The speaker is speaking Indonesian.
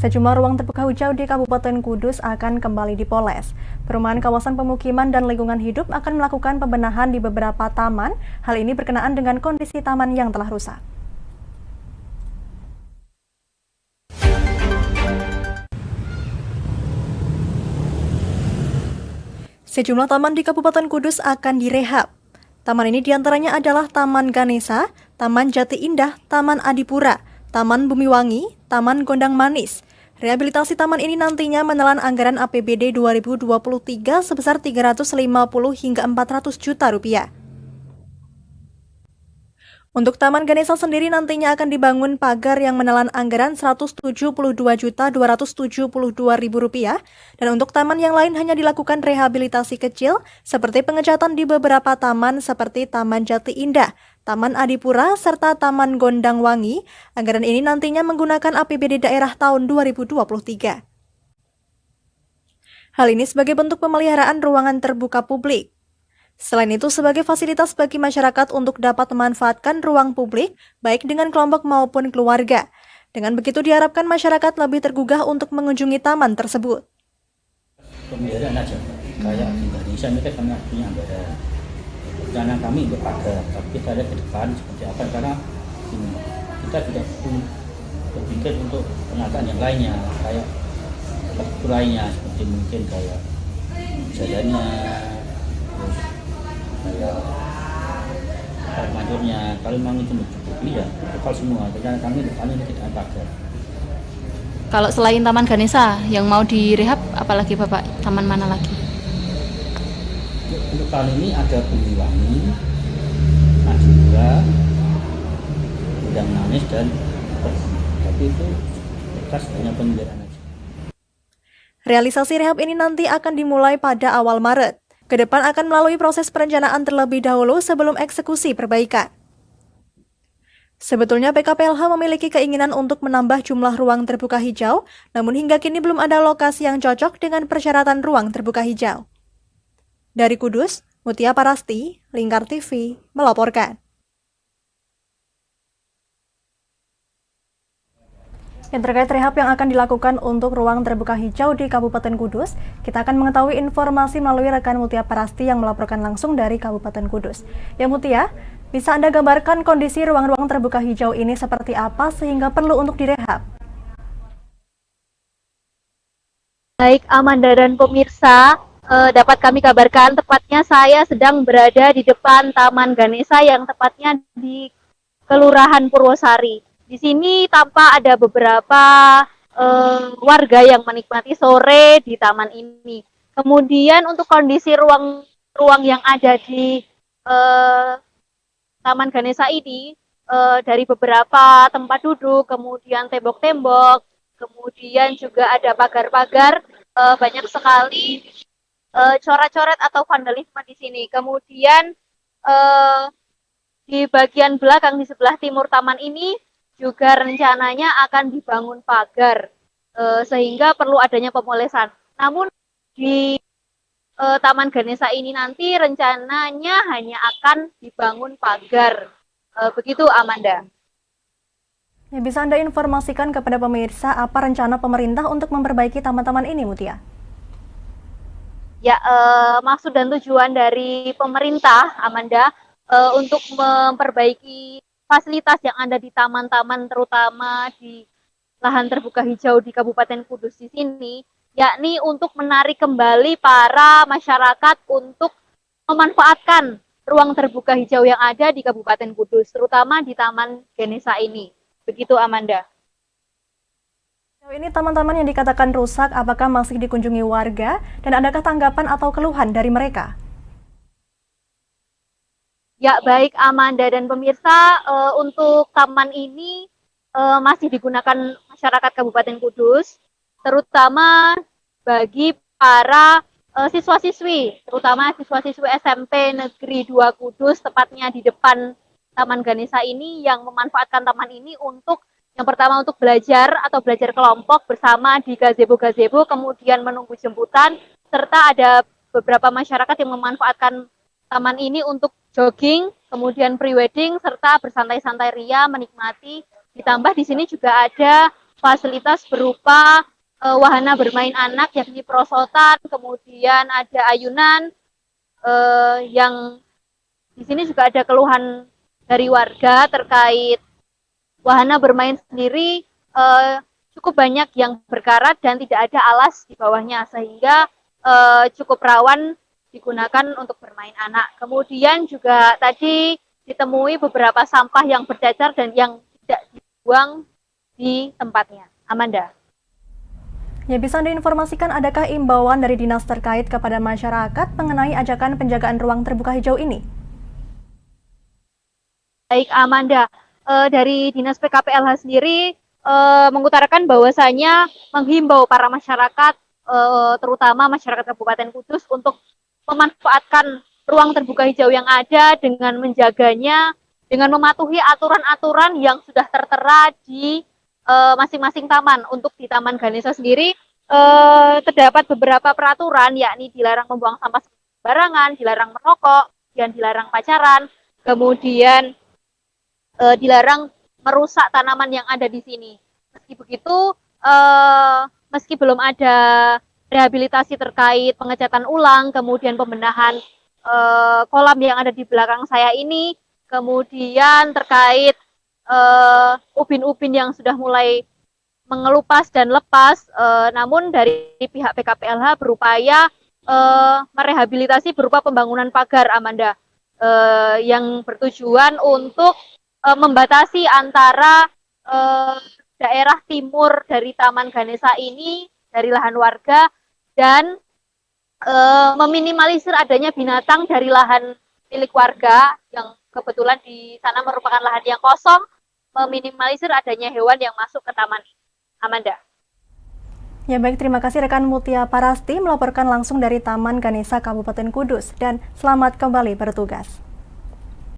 Sejumlah ruang terbuka hijau di Kabupaten Kudus akan kembali dipoles. Perumahan kawasan pemukiman dan lingkungan hidup akan melakukan pembenahan di beberapa taman. Hal ini berkenaan dengan kondisi taman yang telah rusak. Sejumlah taman di Kabupaten Kudus akan direhab. Taman ini diantaranya adalah Taman Ganesa, Taman Jati Indah, Taman Adipura, Taman Bumiwangi, Taman Gondang Manis. Rehabilitasi taman ini nantinya menelan anggaran APBD 2023 sebesar 350 hingga 400 juta rupiah. Untuk Taman Ganesa sendiri nantinya akan dibangun pagar yang menelan anggaran Rp172.272.000 dan untuk taman yang lain hanya dilakukan rehabilitasi kecil seperti pengecatan di beberapa taman seperti Taman Jati Indah, Taman Adipura, serta Taman Gondang Wangi. Anggaran ini nantinya menggunakan APBD daerah tahun 2023. Hal ini sebagai bentuk pemeliharaan ruangan terbuka publik. Selain itu, sebagai fasilitas bagi masyarakat untuk dapat memanfaatkan ruang publik, baik dengan kelompok maupun keluarga. Dengan begitu diharapkan masyarakat lebih tergugah untuk mengunjungi taman tersebut. Pemeliharaan aja, kayak di Indonesia ini kan kami punya anggaran. Rencana kami untuk pagar, tapi kita lihat ke depan seperti apa, karena kita tidak berpikir untuk penataan yang lainnya, kayak infrastruktur lainnya, seperti mungkin kayak jalannya, kayak air mancurnya. Kalau memang itu mencukupi ya total semua. Rencana kami depan ini tidak pagar. Kalau selain Taman Ganesa yang mau direhab, apalagi Bapak? Taman mana lagi? Untuk tahun ini ada Bumiwangi, Adipura, Gondang Manis dan tapi itu bekas hanya pemeliharaan aja. Realisasi rehab ini nanti akan dimulai pada awal Maret. Ke depan akan melalui proses perencanaan terlebih dahulu sebelum eksekusi perbaikan. Sebetulnya PKPLH memiliki keinginan untuk menambah jumlah ruang terbuka hijau, namun hingga kini belum ada lokasi yang cocok dengan persyaratan ruang terbuka hijau. Dari Kudus, Mutia Parasti, Lingkar TV, melaporkan. Yang terkait rehab yang akan dilakukan untuk ruang terbuka hijau di Kabupaten Kudus, kita akan mengetahui informasi melalui rekan Mutia Parasti yang melaporkan langsung dari Kabupaten Kudus. Ya Mutia, bisa Anda gambarkan kondisi ruang-ruang terbuka hijau ini seperti apa sehingga perlu untuk direhab? Baik Amanda dan pemirsa, dapat kami kabarkan tepatnya saya sedang berada di depan Taman Ganesa yang tepatnya di Kelurahan Purwosari. Di sini tampak ada beberapa warga yang menikmati sore di taman ini. Kemudian untuk kondisi ruang yang ada di Taman Ganesa ini, dari beberapa tempat duduk, kemudian tembok-tembok, kemudian juga ada pagar-pagar, banyak sekali coret-coret atau vandalisme di sini. Kemudian di bagian belakang di sebelah timur taman ini juga rencananya akan dibangun pagar, sehingga perlu adanya pemolesan. Namun di Taman Ganesa ini nanti rencananya hanya akan dibangun pagar. Begitu Amanda. Ya, bisa Anda informasikan kepada pemirsa apa rencana pemerintah untuk memperbaiki taman-taman ini, Mutia? Ya, maksud dan tujuan dari pemerintah, Amanda, untuk memperbaiki fasilitas yang ada di taman-taman, terutama di lahan terbuka hijau di Kabupaten Kudus di sini, yakni untuk menarik kembali para masyarakat untuk memanfaatkan ruang terbuka hijau yang ada di Kabupaten Kudus, terutama di Taman Ganesa ini. Begitu, Amanda. Ini taman-taman yang dikatakan rusak, apakah masih dikunjungi warga dan adakah tanggapan atau keluhan dari mereka? Ya, baik Amanda dan pemirsa, untuk taman ini masih digunakan masyarakat Kabupaten Kudus, terutama bagi para siswa-siswi, terutama siswa-siswi SMP Negeri 2 Kudus, tepatnya di depan Taman Ganesa ini, yang memanfaatkan taman ini untuk yang pertama untuk belajar atau belajar kelompok bersama di gazebo-gazebo, kemudian menunggu jemputan, serta ada beberapa masyarakat yang memanfaatkan taman ini untuk jogging, kemudian pre-wedding, serta bersantai-santai ria menikmati. Ditambah di sini juga ada fasilitas berupa wahana bermain anak yakni perosotan, kemudian ada ayunan yang di sini juga ada keluhan dari warga terkait wahana bermain sendiri cukup banyak yang berkarat dan tidak ada alas di bawahnya sehingga cukup rawan digunakan untuk bermain anak. Kemudian juga tadi ditemui beberapa sampah yang bercacar dan yang tidak dibuang di tempatnya. Amanda. Ya, bisa Anda informasikan adakah imbauan dari dinas terkait kepada masyarakat mengenai ajakan penjagaan ruang terbuka hijau ini? Baik Amanda, dari Dinas PKPLH sendiri mengutarakan bahwasanya menghimbau para masyarakat, terutama masyarakat Kabupaten Kudus untuk memanfaatkan ruang terbuka hijau yang ada dengan menjaganya, dengan mematuhi aturan-aturan yang sudah tertera di masing-masing taman. Untuk di Taman Ganesha sendiri terdapat beberapa peraturan, yakni dilarang membuang sampah sembarangan, dilarang merokok, dan dilarang pacaran, kemudian dilarang merusak tanaman yang ada di sini. Meski begitu, meski belum ada rehabilitasi terkait pengecatan ulang, kemudian pembenahan kolam yang ada di belakang saya ini, kemudian terkait ubin-ubin yang sudah mulai mengelupas dan lepas, namun dari pihak PKPLH berupaya merehabilitasi berupa pembangunan pagar, Amanda, yang bertujuan untuk membatasi antara daerah timur dari Taman Ganesha ini, dari lahan warga, dan meminimalisir adanya binatang dari lahan milik warga yang kebetulan di sana merupakan lahan yang kosong, meminimalisir adanya hewan yang masuk ke taman. Amanda. Ya baik, terima kasih rekan Mutia Parasti melaporkan langsung dari Taman Ganesha Kabupaten Kudus dan selamat kembali bertugas.